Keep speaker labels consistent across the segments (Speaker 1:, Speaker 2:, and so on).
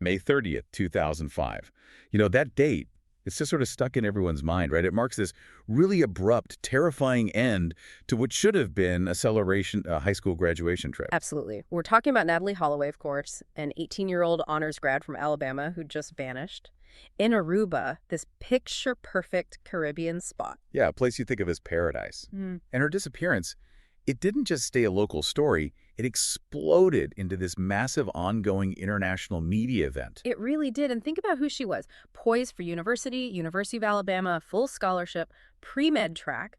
Speaker 1: May 30th, 2005. That date, it's just sort of stuck in everyone's mind, right? It marks this really abrupt, terrifying end to what should have been a high school graduation trip.
Speaker 2: Absolutely. We're talking about Natalee Holloway, of course, an 18-year-old honors grad from Alabama who just vanished. In Aruba, this picture-perfect Caribbean spot.
Speaker 1: Yeah, a place you think of as paradise. And her disappearance, it didn't just stay a local story, it exploded into this massive ongoing international media event.
Speaker 2: It really did. And think about who she was. Poised for University of Alabama, full scholarship, pre-med track,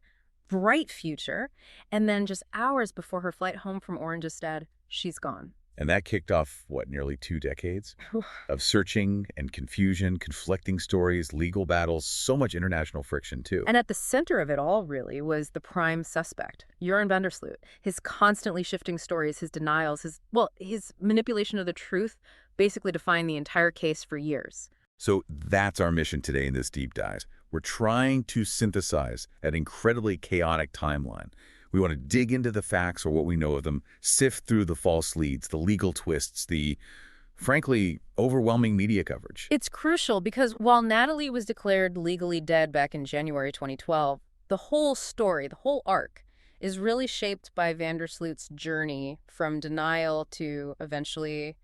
Speaker 2: bright future. And then just hours before her flight home from Oranjestad, she's gone.
Speaker 1: And that kicked off, nearly 2 decades of searching and confusion, conflicting stories, legal battles, so much international friction, too.
Speaker 2: And at the center of it all, really, was the prime suspect, Joran van der Sloot. His constantly shifting stories, his denials, his manipulation of the truth basically defined the entire case for years.
Speaker 1: So that's our mission today in this deep dive. We're trying to synthesize that incredibly chaotic timeline. We want to dig into the facts or what we know of them, sift through the false leads, the legal twists, the, frankly, overwhelming media coverage.
Speaker 2: It's crucial because while Natalee was declared legally dead back in January 2012, the whole story, the whole arc, is really shaped by van der Sloot's journey from denial to eventually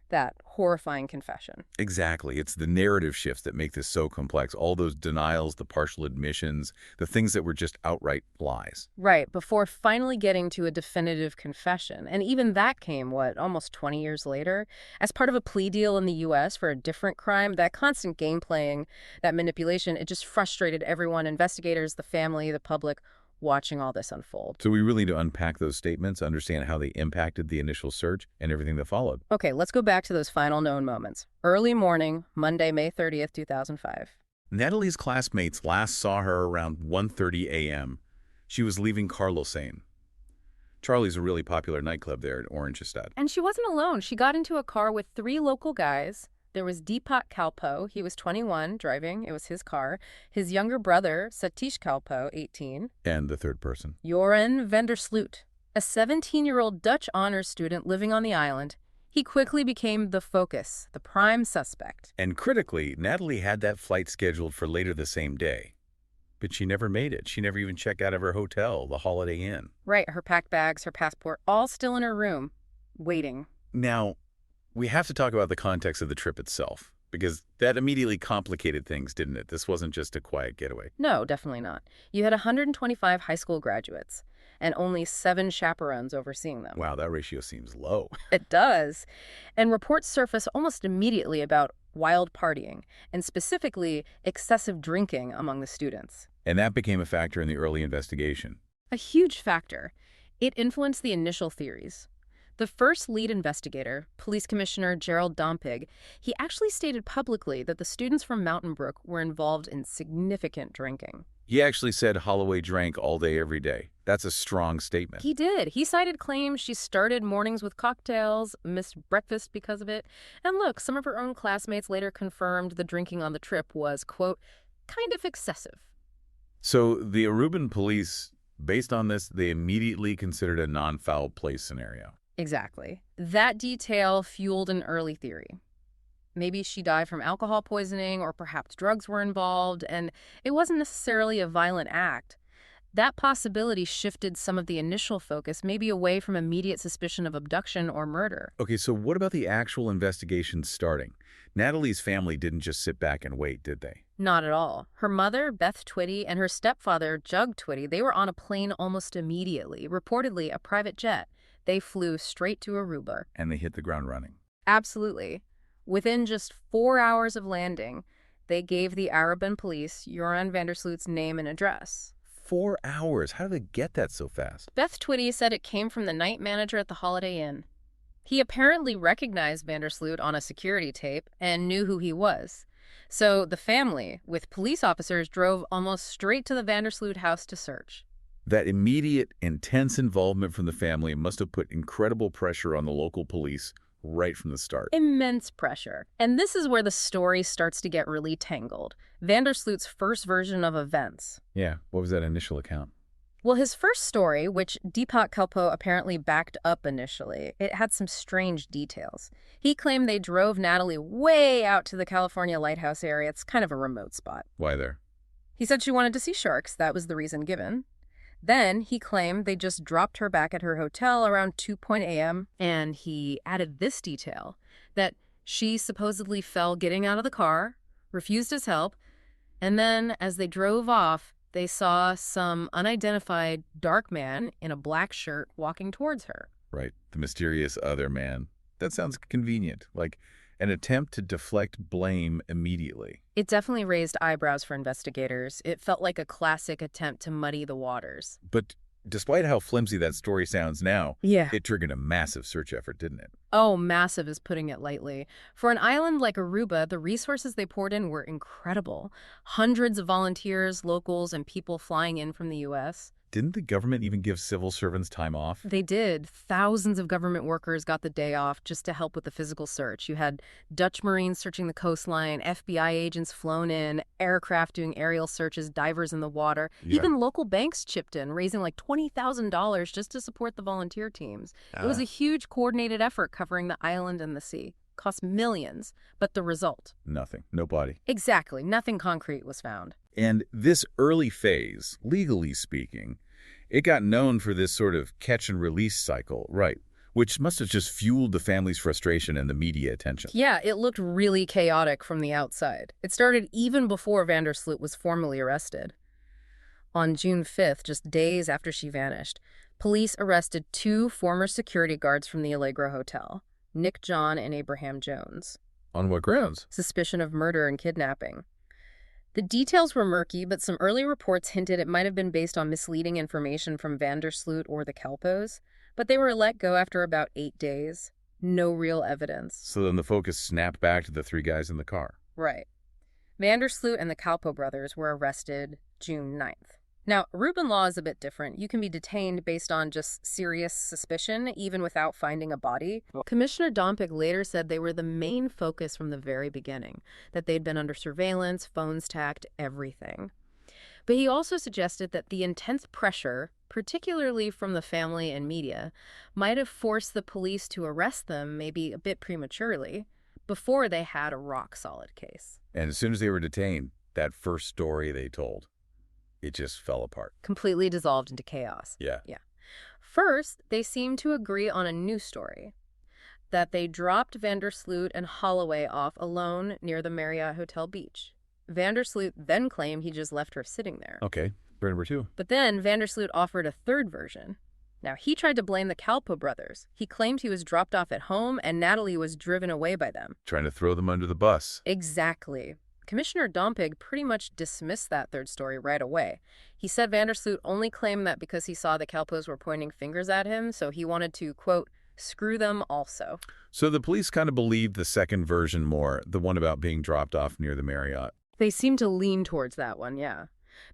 Speaker 2: that horrifying confession.
Speaker 1: Exactly. It's the narrative shifts that make this so complex. All those denials, the partial admissions, the things that were just outright lies.
Speaker 2: Right, before finally getting to a definitive confession. And even that came, almost 20 years later? As part of a plea deal in the U.S. for a different crime, that constant game playing, that manipulation, it just frustrated everyone, investigators, the family, the public, watching all this unfold.
Speaker 1: So we really need to unpack those statements, understand how they impacted the initial search and everything that followed.
Speaker 2: Okay, let's go back to those final known moments. Early morning, Monday, May 30th, 2005.
Speaker 1: Natalee's classmates last saw her around 1:30 a.m. She was leaving Carlosane. Charlie's a really popular nightclub there in Oranjestad.
Speaker 2: And she wasn't alone. She got into a car with 3 local guys. There was Deepak Kalpo. He was 21, driving. It was his car. His younger brother, Satish Kalpo, 18.
Speaker 1: And the third person?
Speaker 2: Joran van der Sloot, a 17-year-old Dutch honors student living on the island. He quickly became the focus, the prime suspect.
Speaker 1: And critically, Natalee had that flight scheduled for later the same day. But she never made it. She never even checked out of her hotel, the Holiday Inn.
Speaker 2: Right, her packed bags, her passport, all still in her room, waiting.
Speaker 1: Now, we have to talk about the context of the trip itself, because that immediately complicated things, didn't it? This wasn't just a quiet getaway.
Speaker 2: No, definitely not. You had 125 high school graduates and only 7 chaperones overseeing them.
Speaker 1: Wow, that ratio seems low.
Speaker 2: It does. And reports surface almost immediately about wild partying and specifically excessive drinking among the students.
Speaker 1: And that became a factor in the early investigation.
Speaker 2: A huge factor. It influenced the initial theories. The first lead investigator, Police Commissioner Gerald Dompig, he actually stated publicly that the students from Mountain Brook were involved in significant drinking.
Speaker 1: He actually said Holloway drank all day, every day. That's a strong statement.
Speaker 2: He did. He cited claims she started mornings with cocktails, missed breakfast because of it. And look, some of her own classmates later confirmed the drinking on the trip was, quote, kind of excessive.
Speaker 1: So the Aruban police, based on this, they immediately considered a non-foul play scenario.
Speaker 2: Exactly. That detail fueled an early theory. Maybe she died from alcohol poisoning or perhaps drugs were involved, and it wasn't necessarily a violent act. That possibility shifted some of the initial focus, maybe away from immediate suspicion of abduction or murder.
Speaker 1: Okay, so what about the actual investigation starting? Natalee's family didn't just sit back and wait, did they?
Speaker 2: Not at all. Her mother, Beth Twitty, and her stepfather, Jug Twitty, they were on a plane almost immediately, reportedly a private jet. They flew straight to Aruba.
Speaker 1: And they hit the ground running.
Speaker 2: Absolutely. Within just 4 hours of landing, they gave the Aruban police Joran van der Sloot's name and address.
Speaker 1: 4 hours? How did they get that so fast?
Speaker 2: Beth Twitty said it came from the night manager at the Holiday Inn. He apparently recognized van der Sloot on a security tape and knew who he was. So the family, with police officers, drove almost straight to the van der Sloot house to search.
Speaker 1: That immediate, intense involvement from the family must have put incredible pressure on the local police right from the start.
Speaker 2: Immense pressure. And this is where the story starts to get really tangled. Van der Sloot's first version of events.
Speaker 1: Yeah, what was that initial account?
Speaker 2: Well, his first story, which Deepak Kalpo apparently backed up initially, it had some strange details. He claimed they drove Natalee way out to the California lighthouse area. It's kind of a remote spot.
Speaker 1: Why there?
Speaker 2: He said she wanted to see sharks. That was the reason given. Then he claimed they just dropped her back at her hotel around 2 a.m. And he added this detail, that she supposedly fell getting out of the car, refused his help, and then as they drove off, they saw some unidentified dark man in a black shirt walking towards her.
Speaker 1: Right, the mysterious other man. That sounds convenient, like an attempt to deflect blame immediately.
Speaker 2: It definitely raised eyebrows for investigators. It felt like a classic attempt to muddy the waters.
Speaker 1: But despite how flimsy that story sounds now,
Speaker 2: Yeah.
Speaker 1: it triggered a massive search effort, didn't it?
Speaker 2: Oh, massive is putting it lightly. For an island like Aruba, the resources they poured in were incredible. Hundreds of volunteers, locals, and people flying in from the U.S.
Speaker 1: Didn't the government even give civil servants time off?
Speaker 2: They did. Thousands of government workers got the day off just to help with the physical search. You had Dutch Marines searching the coastline, FBI agents flown in, aircraft doing aerial searches, divers in the water.
Speaker 1: Yeah.
Speaker 2: Even local banks chipped in, raising like $20,000 just to support the volunteer teams. It was a huge coordinated effort covering the island and the sea. Cost millions, but the result?
Speaker 1: Nothing. No body.
Speaker 2: Exactly. Nothing concrete was found.
Speaker 1: And this early phase, legally speaking, it got known for this sort of catch-and-release cycle, right, which must have just fueled the family's frustration and the media attention.
Speaker 2: Yeah, it looked really chaotic from the outside. It started even before Vandersloot was formally arrested. On June 5th, just days after she vanished, police arrested 2 former security guards from the Allegro Hotel, Nick John and Abraham Jones.
Speaker 1: On what grounds?
Speaker 2: Suspicion of murder and kidnapping. The details were murky, but some early reports hinted it might have been based on misleading information from Vandersloot or the Kalpos, but they were let go after about 8 days. No real evidence.
Speaker 1: So then the focus snapped back to the 3 guys in the car.
Speaker 2: Right. Vandersloot and the Kalpo brothers were arrested June 9th. Now, Aruban law is a bit different. You can be detained based on just serious suspicion, even without finding a body. Commissioner Dompik later said they were the main focus from the very beginning, that they'd been under surveillance, phones tapped, everything. But he also suggested that the intense pressure, particularly from the family and media, might have forced the police to arrest them maybe a bit prematurely, before they had a rock-solid case.
Speaker 1: And as soon as they were detained, that first story they told, it just fell apart.
Speaker 2: Completely dissolved into chaos.
Speaker 1: Yeah.
Speaker 2: First, they seemed to agree on a new story, that they dropped Vandersloot and Holloway off alone near the Marriott Hotel Beach. Vandersloot then claimed he just left her sitting there.
Speaker 1: Okay, number 2.
Speaker 2: But then Vandersloot offered a third version. Now, he tried to blame the Kalpo brothers. He claimed he was dropped off at home and Natalee was driven away by them.
Speaker 1: Trying to throw them under the bus.
Speaker 2: Exactly. Commissioner Dompik pretty much dismissed that third story right away. He said Vandersloot only claimed that because he saw the Kalpos were pointing fingers at him, so he wanted to, quote, screw them also.
Speaker 1: So the police kind of believed the second version more, the one about being dropped off near the Marriott.
Speaker 2: They seemed to lean towards that one, yeah.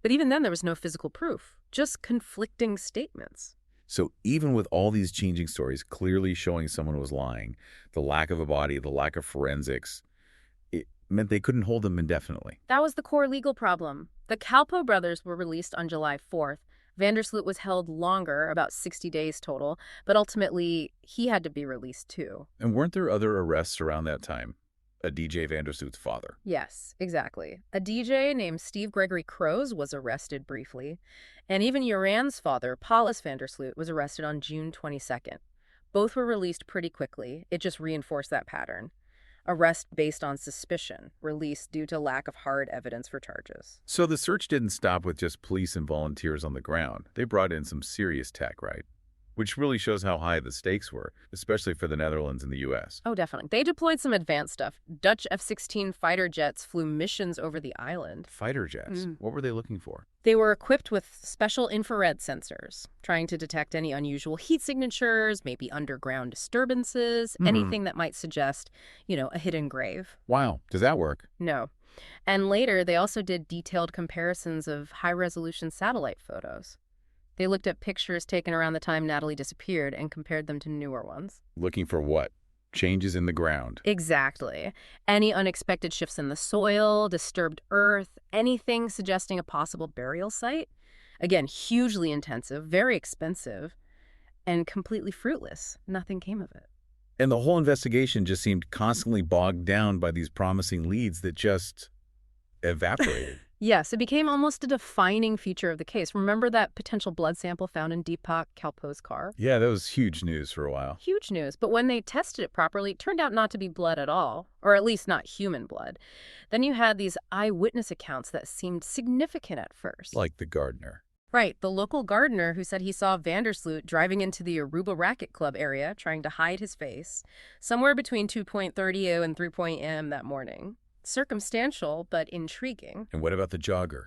Speaker 2: But even then, there was no physical proof, just conflicting statements.
Speaker 1: So even with all these changing stories clearly showing someone was lying, the lack of a body, the lack of forensics, it meant they couldn't hold them indefinitely.
Speaker 2: That was the core legal problem. The Kalpo brothers were released on July 4th. Vandersloot was held longer, about 60 days total, but ultimately he had to be released too.
Speaker 1: And weren't there other arrests around that time? A DJ Vandersloot's father.
Speaker 2: Yes, exactly. A DJ named Steve Gregory Crows was arrested briefly, and even Joran's father, Paulus Vandersloot, was arrested on June 22nd. Both were released pretty quickly. It just reinforced that pattern. Arrest based on suspicion, released due to lack of hard evidence for charges.
Speaker 1: So the search didn't stop with just police and volunteers on the ground. They brought in some serious tech, right? Which really shows how high the stakes were, especially for the Netherlands and the U.S.
Speaker 2: Oh, definitely. They deployed some advanced stuff. Dutch F-16 fighter jets flew missions over the island.
Speaker 1: Fighter jets? What were they looking for?
Speaker 2: They were equipped with special infrared sensors, trying to detect any unusual heat signatures, maybe underground disturbances, anything that might suggest, a hidden grave.
Speaker 1: Wow. Does that work?
Speaker 2: No. And later, they also did detailed comparisons of high-resolution satellite photos. They looked at pictures taken around the time Natalee disappeared and compared them to newer ones.
Speaker 1: Looking for what? Changes in the ground.
Speaker 2: Exactly. Any unexpected shifts in the soil, disturbed earth, anything suggesting a possible burial site. Again, hugely intensive, very expensive, and completely fruitless. Nothing came of it.
Speaker 1: And the whole investigation just seemed constantly bogged down by these promising leads that just evaporated.
Speaker 2: Yes, it became almost a defining feature of the case. Remember that potential blood sample found in Deepak Kalpo's car?
Speaker 1: Yeah, that was huge news for a while.
Speaker 2: Huge news. But when they tested it properly, it turned out not to be blood at all, or at least not human blood. Then you had these eyewitness accounts that seemed significant at first.
Speaker 1: Like the gardener.
Speaker 2: Right, the local gardener who said he saw Vandersloot driving into the Aruba Racket Club area trying to hide his face, somewhere between 2:30 and 3 a.m. that morning. Circumstantial, but intriguing.
Speaker 1: And what about the jogger?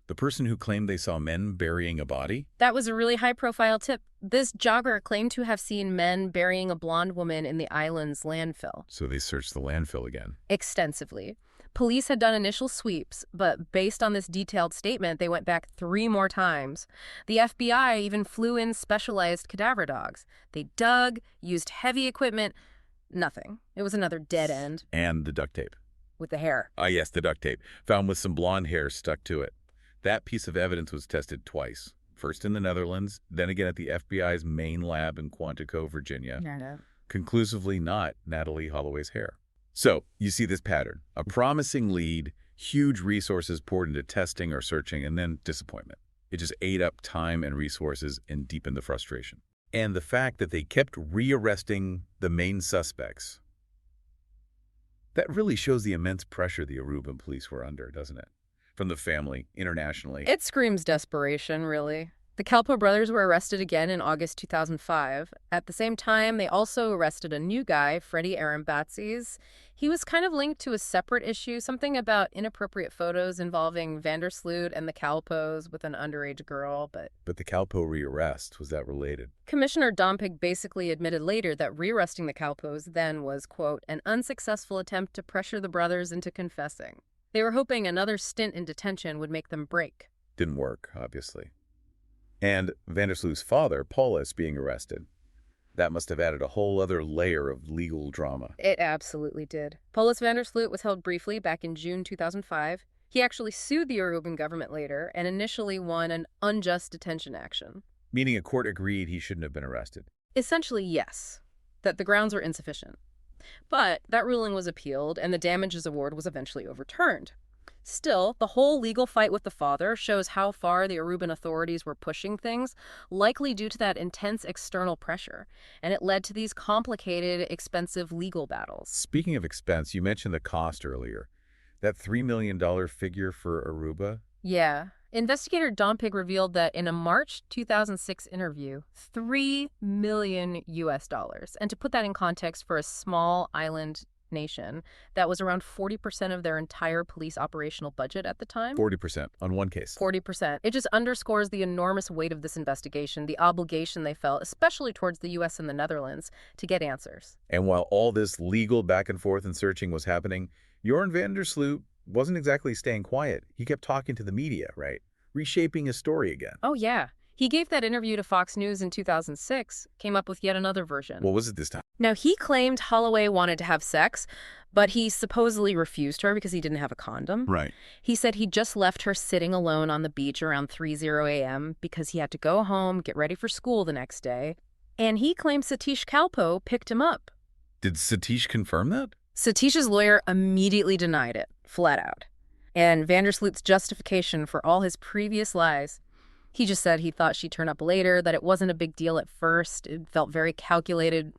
Speaker 1: The person who claimed they saw men burying a body?
Speaker 2: That was a really high-profile tip. This jogger claimed to have seen men burying a blonde woman in the island's landfill.
Speaker 1: So they searched the landfill again.
Speaker 2: Extensively. Police had done initial sweeps, but based on this detailed statement, they went back 3 more times. The FBI even flew in specialized cadaver dogs. They dug, used heavy equipment. Nothing. It was another dead end.
Speaker 1: And the duct tape.
Speaker 2: With the hair.
Speaker 1: Ah, yes, the duct tape. Found with some blonde hair stuck to it. That piece of evidence was tested twice. First in the Netherlands, then again at the FBI's main lab in Quantico, Virginia.
Speaker 2: No.
Speaker 1: Conclusively not Natalee Holloway's hair. So, you see this pattern. A promising lead, huge resources poured into testing or searching, and then disappointment. It just ate up time and resources and deepened the frustration. And the fact that they kept rearresting the main suspects, that really shows the immense pressure the Aruban police were under, doesn't it? From the family, internationally.
Speaker 2: It screams desperation, really. The Kalpo brothers were arrested again in August 2005. At the same time, they also arrested a new guy, Freddie Arambatzis. He was kind of linked to a separate issue, something about inappropriate photos involving Vandersloot and the Kalpos with an underage girl, but
Speaker 1: the Kalpo rearrest, was that related?
Speaker 2: Commissioner Dompig basically admitted later that rearresting the Kalpos then was, quote, an unsuccessful attempt to pressure the brothers into confessing. They were hoping another stint in detention would make them break.
Speaker 1: Didn't work, obviously. And Vandersloot's father, Paulus, being arrested. That must have added a whole other layer of legal drama.
Speaker 2: It absolutely did. Paulus Vandersloot was held briefly back in June 2005. He actually sued the Aruban government later and initially won an unjust detention action.
Speaker 1: Meaning a court agreed he shouldn't have been arrested.
Speaker 2: Essentially, yes, that the grounds were insufficient. But that ruling was appealed and the damages award was eventually overturned. Still, the whole legal fight with the father shows how far the Aruban authorities were pushing things, likely due to that intense external pressure, and it led to these complicated, expensive legal battles.
Speaker 1: Speaking of expense, you mentioned the cost earlier. That $3 million figure for Aruba?
Speaker 2: Yeah. Investigator Dompig revealed that in a March 2006 interview, $3 million US. And to put that in context for a small island nation, that was around 40% of their entire police operational budget at the time.
Speaker 1: 40% on one case.
Speaker 2: 40%. It just underscores the enormous weight of this investigation, the obligation they felt, especially towards the U.S. and the Netherlands, to get answers.
Speaker 1: And while all this legal back and forth and searching was happening, Jorn Vandersloot wasn't exactly staying quiet. He kept talking to the media, right? Reshaping his story again.
Speaker 2: Oh, yeah. He gave that interview to Fox News in 2006, came up with yet another version.
Speaker 1: What was it this time?
Speaker 2: Now, he claimed Holloway wanted to have sex, but he supposedly refused her because he didn't have a condom.
Speaker 1: Right.
Speaker 2: He said he just left her sitting alone on the beach around 3:00 a.m. because he had to go home, get ready for school the next day. And he claimed Satish Kalpo picked him up.
Speaker 1: Did Satish confirm that?
Speaker 2: Satish's lawyer immediately denied it, flat out. And Vandersloot's justification for all his previous lies, he just said he thought she'd turn up later, that it wasn't a big deal at first. It felt very calculated,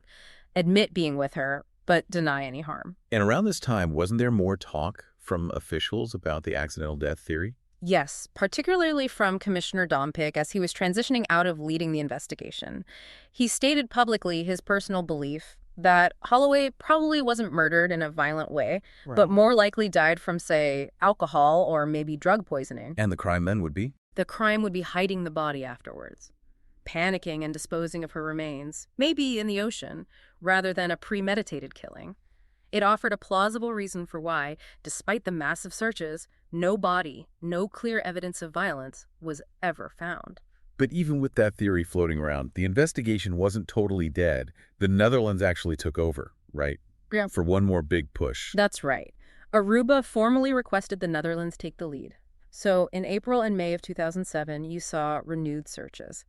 Speaker 2: admit being with her, but deny any harm.
Speaker 1: And around this time, wasn't there more talk from officials about the accidental death theory?
Speaker 2: Yes, particularly from Commissioner Dompig as he was transitioning out of leading the investigation. He stated publicly his personal belief that Holloway probably wasn't murdered in a violent way,
Speaker 1: Right.
Speaker 2: but more likely died from, say, alcohol or maybe drug poisoning.
Speaker 1: And the crime then would be?
Speaker 2: The crime would be hiding the body afterwards, panicking and disposing of her remains, maybe in the ocean, rather than a premeditated killing. It offered a plausible reason for why, despite the massive searches, no body, no clear evidence of violence was ever found.
Speaker 1: But even with that theory floating around, the investigation wasn't totally dead. The Netherlands actually took over, right?
Speaker 2: Yeah.
Speaker 1: For one more big push.
Speaker 2: That's right. Aruba formally requested the Netherlands take the lead. So in April and May of 2007, you saw renewed searches.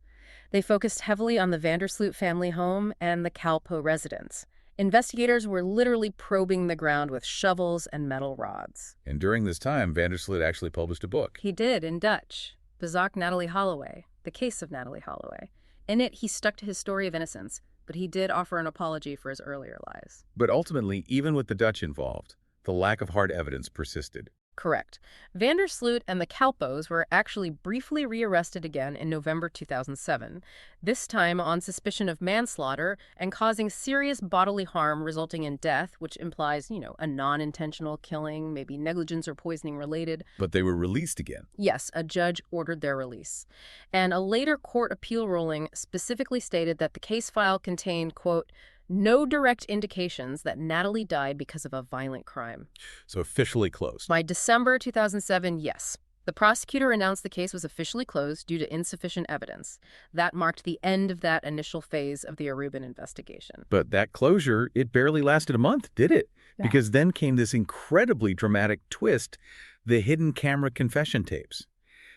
Speaker 2: They focused heavily on the Vandersloot family home and the Kalpo residence. Investigators were literally probing the ground with shovels and metal rods.
Speaker 1: And during this time, Vandersloot actually published a book.
Speaker 2: He did, in Dutch, Bezoek Natalee Holloway, The Case of Natalee Holloway. In it, he stuck to his story of innocence, but he did offer an apology for his earlier lies.
Speaker 1: But ultimately, even with the Dutch involved, the lack of hard evidence persisted.
Speaker 2: Correct. Vandersloot and the Kalpos were actually briefly rearrested again in November 2007, this time on suspicion of manslaughter and causing serious bodily harm resulting in death, which implies, a non-intentional killing, maybe negligence or poisoning related.
Speaker 1: But they were released again.
Speaker 2: Yes, a judge ordered their release. And a later court appeal ruling specifically stated that the case file contained, quote, no direct indications that Natalee died because of a violent crime.
Speaker 1: So officially closed.
Speaker 2: By December 2007, yes. The prosecutor announced the case was officially closed due to insufficient evidence. That marked the end of that initial phase of the Aruban investigation.
Speaker 1: But that closure, it barely lasted a month, did it?
Speaker 2: Yeah.
Speaker 1: Because then came this incredibly dramatic twist, the hidden camera confession tapes.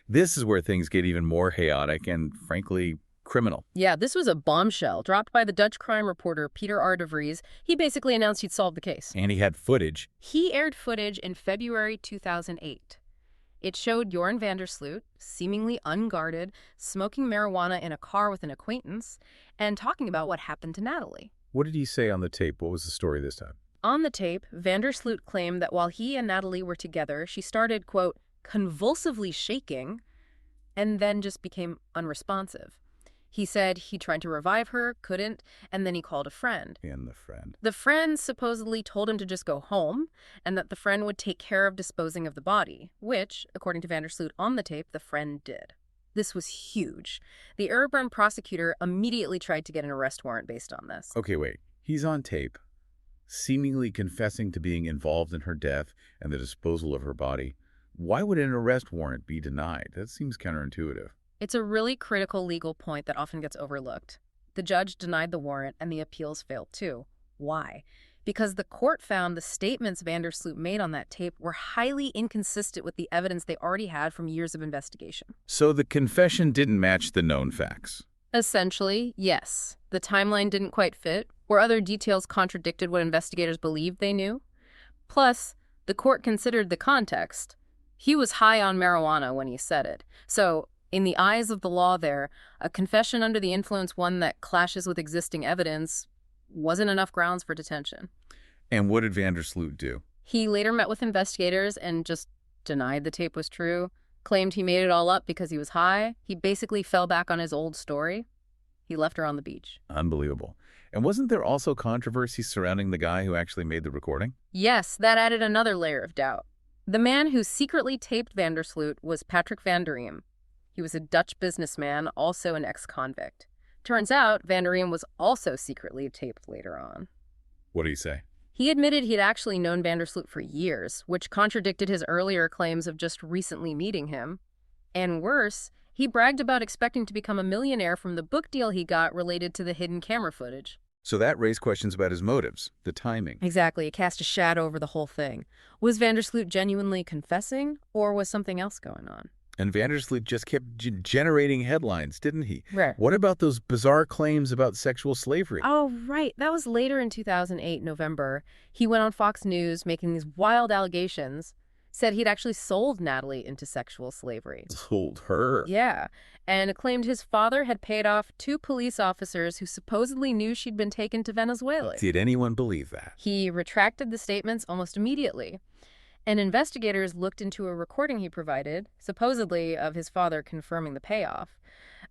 Speaker 1: This is where things get even more chaotic and, frankly, criminal.
Speaker 2: Yeah, this was a bombshell dropped by the Dutch crime reporter Peter R. de Vries. He basically announced he'd solved the case.
Speaker 1: And he had footage.
Speaker 2: He aired footage in February 2008. It showed Joran Vandersloot, seemingly unguarded, smoking marijuana in a car with an acquaintance, and talking about what happened to Natalee.
Speaker 1: What did he say on the tape? What was the story this time?
Speaker 2: On the tape, Vandersloot claimed that while he and Natalee were together, she started, quote, convulsively shaking, and then just became unresponsive. He said he tried to revive her, couldn't, and then he called a friend.
Speaker 1: And the friend.
Speaker 2: The friend supposedly told him to just go home, and that the friend would take care of disposing of the body, which, according to Vandersloot on the tape, the friend did. This was huge. The Aruba prosecutor immediately tried to get an arrest warrant based on this.
Speaker 1: Okay, wait. He's on tape, seemingly confessing to being involved in her death and the disposal of her body. Why would an arrest warrant be denied? That seems counterintuitive.
Speaker 2: It's a really critical legal point that often gets overlooked. The judge denied the warrant, and the appeals failed too. Why? Because the court found the statements Vandersloot made on that tape were highly inconsistent with the evidence they already had from years of investigation.
Speaker 1: So the confession didn't match the known facts.
Speaker 2: Essentially, yes. The timeline didn't quite fit, or other details contradicted what investigators believed they knew. Plus, the court considered the context. He was high on marijuana when he said it. So, in the eyes of the law there, a confession under the influence, one that clashes with existing evidence, wasn't enough grounds for detention.
Speaker 1: And what did Vandersloot do?
Speaker 2: He later met with investigators and just denied the tape was true, claimed he made it all up because he was high. He basically fell back on his old story. He left her on the beach.
Speaker 1: Unbelievable. And wasn't there also controversy surrounding the guy who actually made the recording?
Speaker 2: Yes, that added another layer of doubt. The man who secretly taped Vandersloot was Patrick van der Riem. He was a Dutch businessman, also an ex-convict. Turns out, van der Riem was also secretly taped later on.
Speaker 1: What did he say?
Speaker 2: He admitted he'd actually known Vandersloot for years, which contradicted his earlier claims of just recently meeting him. And worse, he bragged about expecting to become a millionaire from the book deal he got related to the hidden camera footage.
Speaker 1: So that raised questions about his motives, the timing.
Speaker 2: Exactly, it cast a shadow over the whole thing. Was Vandersloot genuinely confessing, or was something else going on?
Speaker 1: And Vandersloot just kept generating headlines, didn't he?
Speaker 2: Right.
Speaker 1: What about those bizarre claims about sexual slavery?
Speaker 2: Oh, right. That was later in 2008, November. He went on Fox News making these wild allegations, said he'd actually sold Natalee into sexual slavery.
Speaker 1: Sold her?
Speaker 2: Yeah, and claimed his father had paid off 2 police officers who supposedly knew she'd been taken to Venezuela.
Speaker 1: Did anyone believe that?
Speaker 2: He retracted the statements almost immediately. And investigators looked into a recording he provided, supposedly of his father confirming the payoff.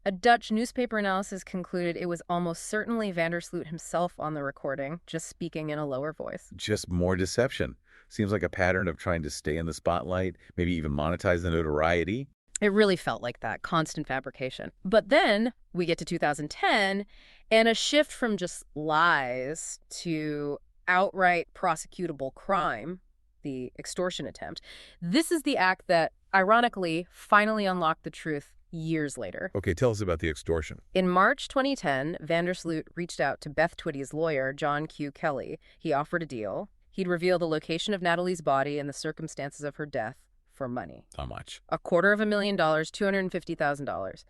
Speaker 2: A Dutch newspaper analysis concluded it was almost certainly Vandersloot himself on the recording, just speaking in a lower voice.
Speaker 1: Just more deception. Seems like a pattern of trying to stay in the spotlight, maybe even monetize the notoriety.
Speaker 2: It really felt like that, constant fabrication. But then we get to 2010, and a shift from just lies to outright prosecutable crime, the extortion attempt. This is the act that, ironically, finally unlocked the truth years later.
Speaker 1: Okay, tell us about the extortion.
Speaker 2: In March 2010, Vandersloot reached out to Beth Twitty's lawyer, John Q. Kelly. He offered a deal. He'd reveal the location of Natalee's body and the circumstances of her death for money.
Speaker 1: How much?
Speaker 2: $250,000, $250,000.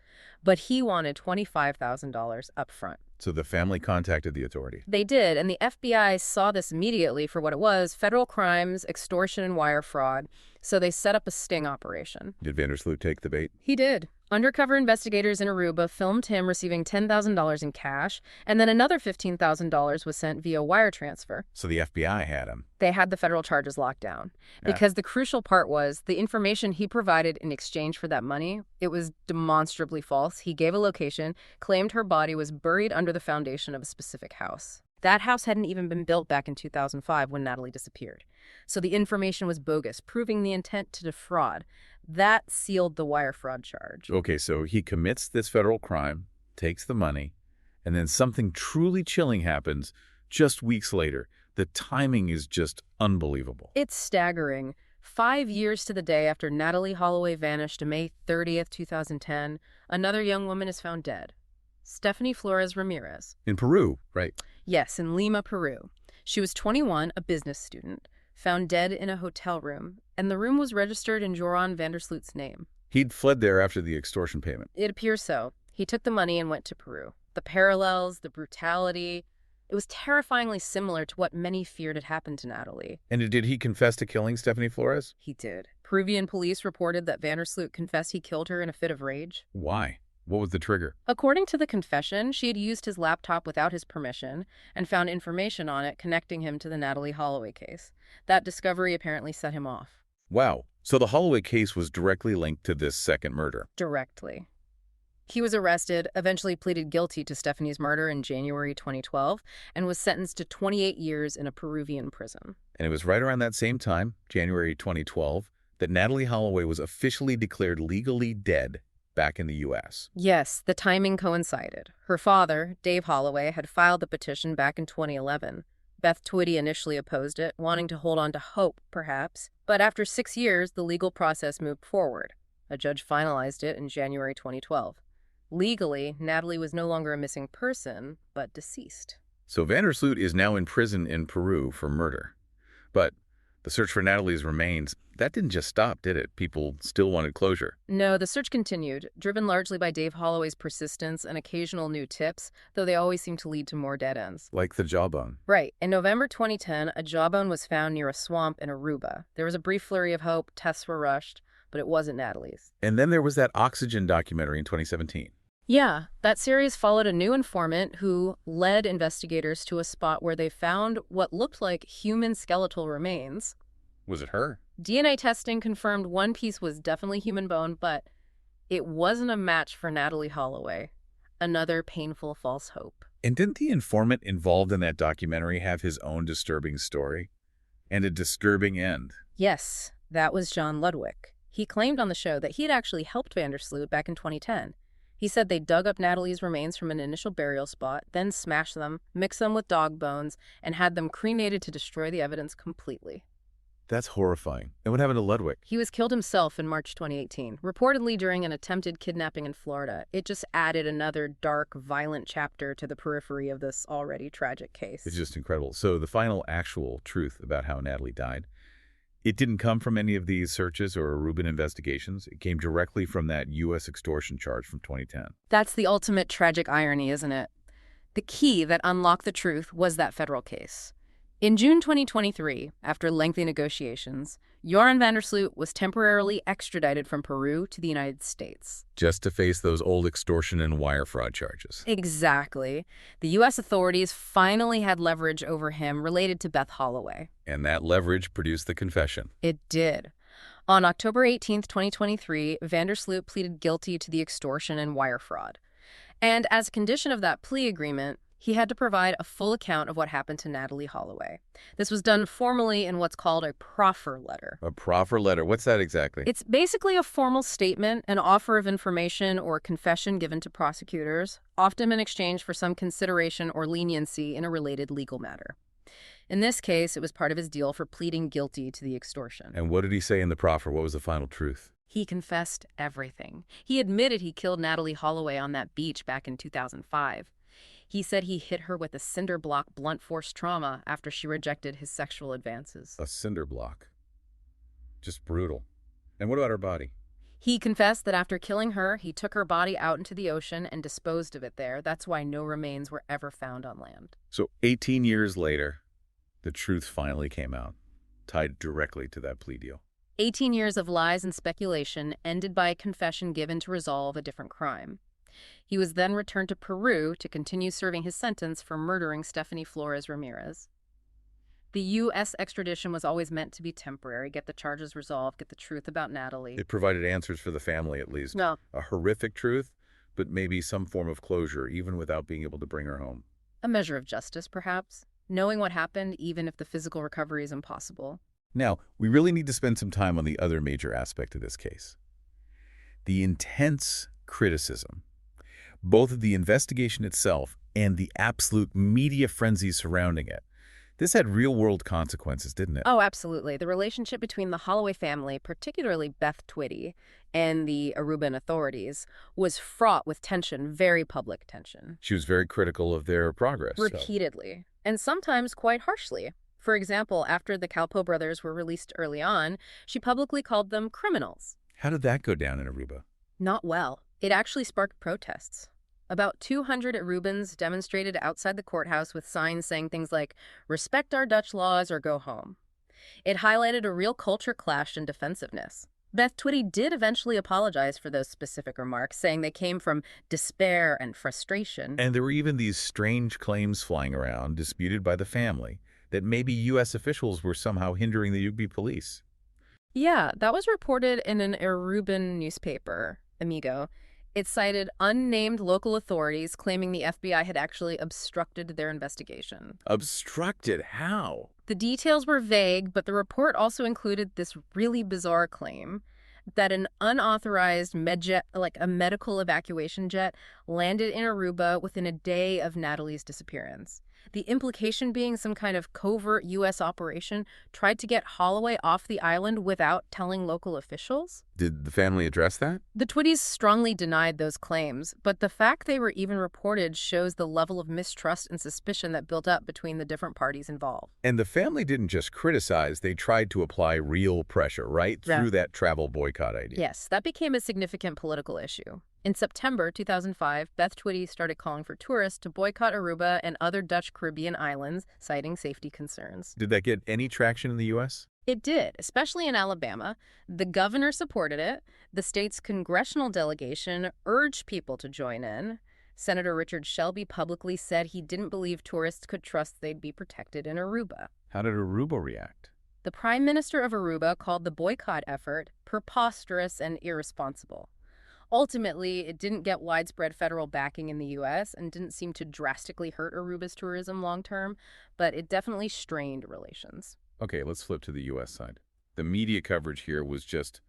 Speaker 2: But he wanted $25,000 up front.
Speaker 1: So the family contacted the authority.
Speaker 2: They did, and the FBI saw this immediately for what it was: federal crimes, extortion, and wire fraud. So they set up a sting operation.
Speaker 1: Did Vandersloot take the bait?
Speaker 2: He did. Undercover investigators in Aruba filmed him receiving $10,000 in cash, and then another $15,000 was sent via wire transfer.
Speaker 1: So the FBI had him.
Speaker 2: They had the federal charges locked down.
Speaker 1: Yeah.
Speaker 2: Because the crucial part was the information he provided in exchange for that money, it was demonstrably false. He gave a location, claimed her body was buried under the foundation of a specific house. That house hadn't even been built back in 2005 when Natalee disappeared. So the information was bogus, proving the intent to defraud. That sealed the wire fraud charge.
Speaker 1: Okay, so he commits this federal crime, takes the money, and then something truly chilling happens just weeks later. The timing is just unbelievable.
Speaker 2: It's staggering. 5 years to the day after Natalee Holloway vanished, May 30th, 2010, another young woman is found dead. Stephanie Flores Ramirez.
Speaker 1: In Peru, right?
Speaker 2: Yes, in Lima, Peru. She was 21, a business student, found dead in a hotel room, and the room was registered in Joran Vandersloot's name.
Speaker 1: He'd fled there after the extortion payment.
Speaker 2: It appears so. He took the money and went to Peru. The parallels, the brutality, it was terrifyingly similar to what many feared had happened to Natalee.
Speaker 1: And did he confess to killing Stephanie Flores?
Speaker 2: He did. Peruvian police reported that Vandersloot confessed he killed her in a fit of rage.
Speaker 1: Why? What was the trigger?
Speaker 2: According to the confession, she had used his laptop without his permission and found information on it connecting him to the Natalee Holloway case. That discovery apparently set him off.
Speaker 1: Wow. So the Holloway case was directly linked to this second murder.
Speaker 2: Directly. He was arrested, eventually pleaded guilty to Stephanie's murder in January 2012, and was sentenced to 28 years in a Peruvian prison.
Speaker 1: And it was right around that same time, January 2012, that Natalee Holloway was officially declared legally dead back in the U.S.
Speaker 2: Yes, the timing coincided. Her father, Dave Holloway, had filed the petition back in 2011. Beth Twitty initially opposed it, wanting to hold on to hope, perhaps. But after 6 years, the legal process moved forward. A judge finalized it in January 2012. Legally, Natalee was no longer a missing person, but deceased.
Speaker 1: So Vandersloot is now in prison in Peru for murder. But the search for Natalee's remains, that didn't just stop, did it? People still wanted closure.
Speaker 2: No, the search continued, driven largely by Dave Holloway's persistence and occasional new tips, though they always seemed to lead to more dead ends.
Speaker 1: Like the jawbone.
Speaker 2: Right. In November 2010, a jawbone was found near a swamp in Aruba. There was a brief flurry of hope, tests were rushed, but it wasn't Natalee's.
Speaker 1: And then there was that Oxygen documentary in 2017.
Speaker 2: Yeah, that series followed a new informant who led investigators to a spot where they found what looked like human skeletal remains.
Speaker 1: Was it her?
Speaker 2: DNA testing confirmed one piece was definitely human bone, but it wasn't a match for Natalee Holloway. Another painful false hope.
Speaker 1: And didn't the informant involved in that documentary have his own disturbing story? And a disturbing end?
Speaker 2: Yes, that was John Ludwig. He claimed on the show that he had actually helped Vandersloot back in 2010. He said they dug up Natalee's remains from an initial burial spot, then smashed them, mixed them with dog bones, and had them cremated to destroy the evidence completely.
Speaker 1: That's horrifying. And what happened to Ludwig?
Speaker 2: He was killed himself in March 2018, reportedly during an attempted kidnapping in Florida. It just added another dark, violent chapter to the periphery of this already tragic case.
Speaker 1: It's just incredible. So the final actual truth about how Natalee died, it didn't come from any of these searches or Aruban investigations. It came directly from that U.S. extortion charge from 2010.
Speaker 2: That's the ultimate tragic irony, isn't it? The key that unlocked the truth was that federal case. In June 2023, after lengthy negotiations, Joran Vandersloot was temporarily extradited from Peru to the United States.
Speaker 1: Just to face those old extortion and wire fraud charges.
Speaker 2: Exactly. The U.S. authorities finally had leverage over him related to Beth Holloway.
Speaker 1: And that leverage produced the confession.
Speaker 2: It did. On October 18, 2023, Vandersloot pleaded guilty to the extortion and wire fraud. And as a condition of that plea agreement, he had to provide a full account of what happened to Natalee Holloway. This was done formally in what's called a proffer letter.
Speaker 1: A proffer letter. What's that exactly?
Speaker 2: It's basically a formal statement, an offer of information or confession given to prosecutors, often in exchange for some consideration or leniency in a related legal matter. In this case, it was part of his deal for pleading guilty to the extortion.
Speaker 1: And what did he say in the proffer? What was the final truth?
Speaker 2: He confessed everything. He admitted he killed Natalee Holloway on that beach back in 2005. He said he hit her with a cinder block blunt force trauma after she rejected his sexual advances.
Speaker 1: A cinder block. Just brutal. And what about her body?
Speaker 2: He confessed that after killing her, he took her body out into the ocean and disposed of it there. That's why no remains were ever found on land.
Speaker 1: So 18 years later, the truth finally came out, tied directly to that plea deal.
Speaker 2: 18 years of lies and speculation ended by a confession given to resolve a different crime. He was then returned to Peru to continue serving his sentence for murdering Stephanie Flores Ramirez. The U.S. extradition was always meant to be temporary, get the charges resolved, get the truth about Natalee.
Speaker 1: It provided answers for the family, at least.
Speaker 2: No.
Speaker 1: A horrific truth, but maybe some form of closure, even without being able to bring her home.
Speaker 2: A measure of justice, perhaps. Knowing what happened, even if the physical recovery is impossible.
Speaker 1: Now, we really need to spend some time on the other major aspect of this case. The intense criticism, both of the investigation itself and the absolute media frenzy surrounding it. This had real-world consequences, didn't it?
Speaker 2: Oh, absolutely. The relationship between the Holloway family, particularly Beth Twitty, and the Aruban authorities was fraught with tension, very public tension.
Speaker 1: She was very critical of their progress.
Speaker 2: Repeatedly, and sometimes quite harshly. For example, after the Calpo brothers were released early on, she publicly called them criminals.
Speaker 1: How did that go down in Aruba?
Speaker 2: Not well. It actually sparked protests. About 200 Arubans demonstrated outside the courthouse with signs saying things like, "Respect our Dutch laws or go home." It highlighted a real culture clash and defensiveness. Beth Twitty did eventually apologize for those specific remarks, saying they came from despair and frustration.
Speaker 1: And there were even these strange claims flying around, disputed by the family, that maybe U.S. officials were somehow hindering the UB police.
Speaker 2: Yeah, that was reported in an Aruban newspaper, Amigo. It cited unnamed local authorities claiming the FBI had actually obstructed their investigation.
Speaker 1: Obstructed? How?
Speaker 2: The details were vague, but the report also included this really bizarre claim that an unauthorized medjet, like a medical evacuation jet, landed in Aruba within a day of Natalee's disappearance. The implication being some kind of covert U.S. operation tried to get Holloway off the island without telling local officials.
Speaker 1: Did the family address that?
Speaker 2: The Twitties strongly denied those claims, but the fact they were even reported shows the level of mistrust and suspicion that built up between the different parties involved.
Speaker 1: And the family didn't just criticize, they tried to apply real pressure, right?
Speaker 2: Yeah.
Speaker 1: Through that travel boycott idea.
Speaker 2: Yes, that became a significant political issue. In September 2005, Beth Twitty started calling for tourists to boycott Aruba and other Dutch Caribbean islands, citing safety concerns.
Speaker 1: Did that get any traction in the U.S.?
Speaker 2: It did, especially in Alabama. The governor supported it. The state's congressional delegation urged people to join in. Senator Richard Shelby publicly said he didn't believe tourists could trust they'd be protected in Aruba.
Speaker 1: How did Aruba react?
Speaker 2: The Prime Minister of Aruba called the boycott effort preposterous and irresponsible. Ultimately, it didn't get widespread federal backing in the U.S. and didn't seem to drastically hurt Aruba's tourism long term, but it definitely strained relations.
Speaker 1: Okay, let's flip to the U.S. side. The media coverage here was just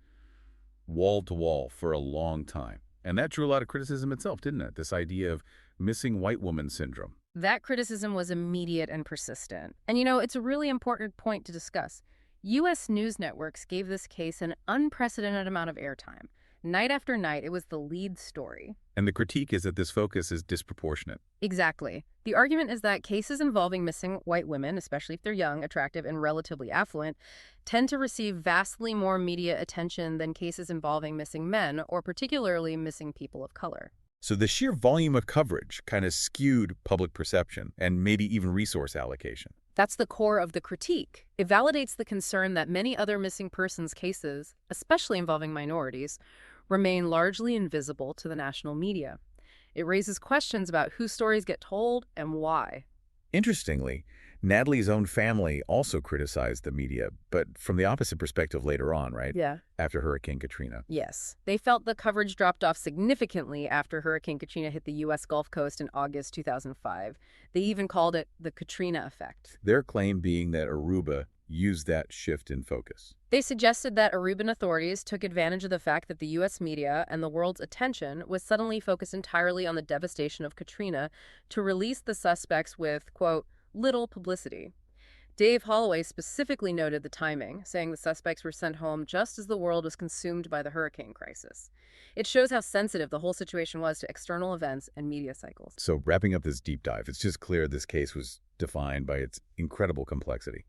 Speaker 1: wall to wall for a long time. And that drew a lot of criticism itself, didn't it? This idea of missing white woman syndrome.
Speaker 2: That criticism was immediate and persistent. And it's a really important point to discuss. U.S. news networks gave this case an unprecedented amount of airtime. Night after night, it was the lead story.
Speaker 1: And the critique is that this focus is disproportionate.
Speaker 2: Exactly. The argument is that cases involving missing white women, especially if they're young, attractive, and relatively affluent, tend to receive vastly more media attention than cases involving missing men, or particularly missing people of color.
Speaker 1: So the sheer volume of coverage kind of skewed public perception and maybe even resource allocation.
Speaker 2: That's the core of the critique. It validates the concern that many other missing persons cases, especially involving minorities, remain largely invisible to the national media. It raises questions about whose stories get told and why.
Speaker 1: Interestingly, Natalee's own family also criticized the media, but from the opposite perspective later on, right?
Speaker 2: Yeah.
Speaker 1: After Hurricane Katrina.
Speaker 2: Yes. They felt the coverage dropped off significantly after Hurricane Katrina hit the U.S. Gulf Coast in August 2005. They even called it the Katrina effect.
Speaker 1: Their claim being that Aruba used that shift in focus.
Speaker 2: They suggested that Aruban authorities took advantage of the fact that the U.S. media and the world's attention was suddenly focused entirely on the devastation of Katrina to release the suspects with, quote, little publicity. Dave Holloway specifically noted the timing, saying the suspects were sent home just as the world was consumed by the hurricane crisis. It shows how sensitive the whole situation was to external events and media cycles.
Speaker 1: So wrapping up this deep dive, it's just clear this case was defined by its incredible complexity.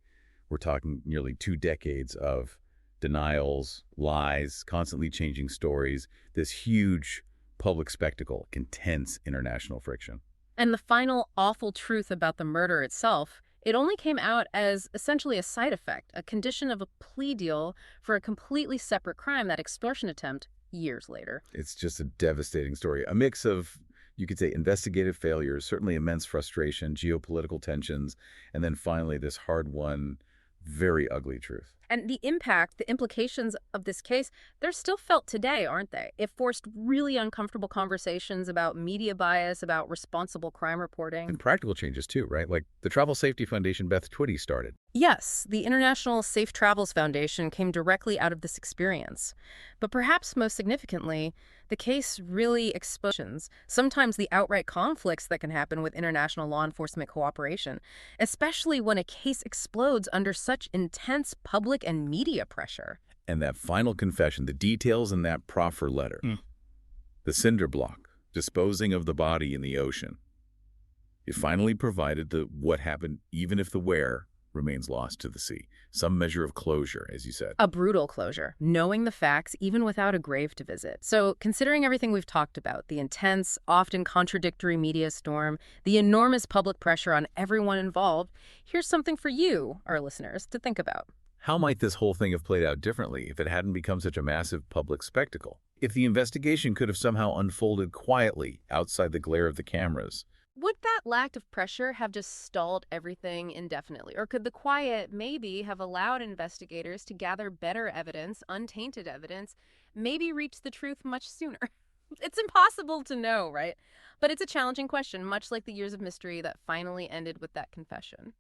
Speaker 1: We're talking nearly 2 decades of Denials, lies, constantly changing stories, this huge public spectacle, intense international friction.
Speaker 2: And the final awful truth about the murder itself, it only came out as essentially a side effect, a condition of a plea deal for a completely separate crime, that extortion attempt, years later.
Speaker 1: It's just a devastating story. A mix of, you could say, investigative failures, certainly immense frustration, geopolitical tensions, and then finally this hard-won, very ugly truth.
Speaker 2: And the impact, the implications of this case, they're still felt today, aren't they? It forced really uncomfortable conversations about media bias, about responsible crime reporting.
Speaker 1: And practical changes too, right? Like the Travel Safety Foundation Beth Twitty started.
Speaker 2: Yes, the International Safe Travels Foundation came directly out of this experience. But perhaps most significantly, the case really exposed sometimes the outright conflicts that can happen with international law enforcement cooperation, especially when a case explodes under such intense public and media pressure.
Speaker 1: And that final confession, the details in that proffer letter, the cinder block, disposing of the body in the ocean. It finally provided the what happened even if the where remains lost to the sea. Some measure of closure, as you said.
Speaker 2: A brutal closure, knowing the facts even without a grave to visit. So considering everything we've talked about, the intense, often contradictory media storm, the enormous public pressure on everyone involved, here's something for you, our listeners, to think about.
Speaker 1: How might this whole thing have played out differently if it hadn't become such a massive public spectacle? If the investigation could have somehow unfolded quietly outside the glare of the cameras?
Speaker 2: Would that lack of pressure have just stalled everything indefinitely? Or could the quiet maybe have allowed investigators to gather better evidence, untainted evidence, maybe reach the truth much sooner? It's impossible to know, right? But it's a challenging question, much like the years of mystery that finally ended with that confession.